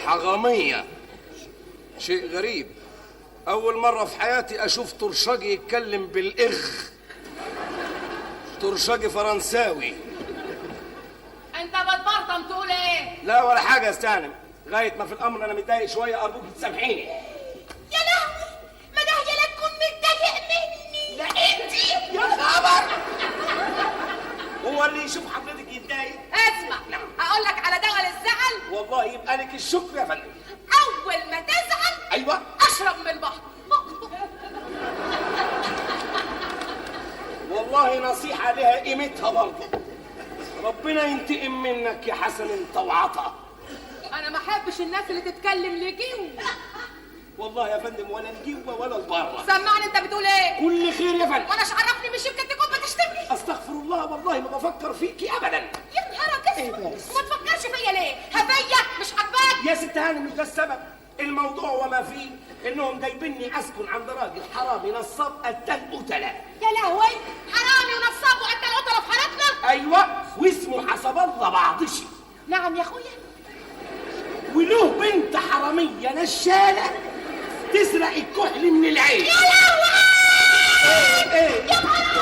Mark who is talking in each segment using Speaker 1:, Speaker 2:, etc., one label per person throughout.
Speaker 1: حغامية. شيء غريب، أول مرة في حياتي أشوف طرشاجي يتكلم بالإغ. طرشاجي فرنساوي.
Speaker 2: انت بتبرطم تقول ايه؟
Speaker 1: لا ولا حاجة يا استانم، لغاية ما في الأمر أنا متضايق شوية، أرجوك تسامحيني.
Speaker 2: يا لهوي، ما ده لا تكون متضايق مني.
Speaker 1: لا أنت يا خبر. هو اللي يشوف حضرتك يتضايق؟
Speaker 2: اسمع، هقول لك على دواء للزعل.
Speaker 1: والله يبقى لك الشكر يا فندم.
Speaker 2: اول ما تزعل
Speaker 1: أيوه
Speaker 2: اشرب من البحر.
Speaker 1: والله نصيحة لها قيمتها برضه. ربنا ينتقم منك يا حسن انت وعطا.
Speaker 2: انا ما احبش الناس اللي تتكلم لجيو.
Speaker 1: والله يا فندم ولا الجوه ولا البره.
Speaker 2: سمعني انت بتقول ايه؟
Speaker 1: كل خير يا فندم.
Speaker 2: وانا عرفني مش يمكن تكون بتشتمني.
Speaker 1: استغفر الله، والله ما بفكر فيكي ابدا.
Speaker 2: يا نهارك اسود، ما تفكرش فيا ليه؟ هفيا مش عاجباك؟
Speaker 1: يا ست هانم مش ده السبب، الموضوع وما فيه انهم جايبيني اسكن عند راجل حرامي نصاب قتال قتله.
Speaker 2: يا لهوي، حرامي ونصاب وقتل قتله في حارتنا؟
Speaker 1: ايوه، واسمه حسب الله بعضشي.
Speaker 2: نعم يا اخويا.
Speaker 1: وله بنت حراميه نشاله تسرق الكحل من العين.
Speaker 2: يا لهوي!
Speaker 1: ايه
Speaker 2: يا حرامي!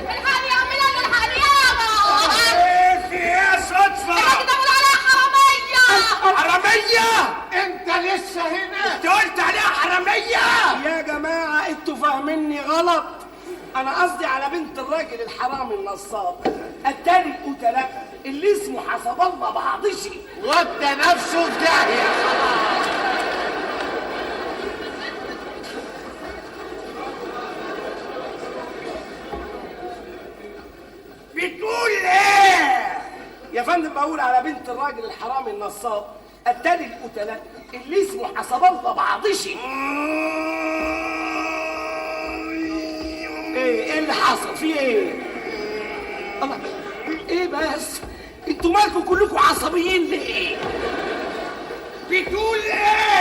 Speaker 2: الحقني يا عم لاله، الحقني يابا!
Speaker 1: ايه في ايه صدفه؟
Speaker 2: الراجل ده بيقول عليها حراميه!
Speaker 1: حراميه؟
Speaker 3: انت لسه هنا؟
Speaker 1: انت قلت عليها حراميه؟ يا جماعه انتوا فاهميني غلط، انا قصدي على بنت الراجل الحرامي النصاب التاني القتله اللي اسمه حسب الله بعضشي.
Speaker 3: ودى نفسه في داهيه.
Speaker 1: بتقول ايه؟ يا فندم بقول على بنت الراجل الحرامي النصاب التاني القتله اللي اسمه حسب الله بعضشي. ايه اللي حصل؟ في ايه؟ الله، ايه بس؟ انتوا مالكم كلكم عصبيين ليه؟ بتقول ايه؟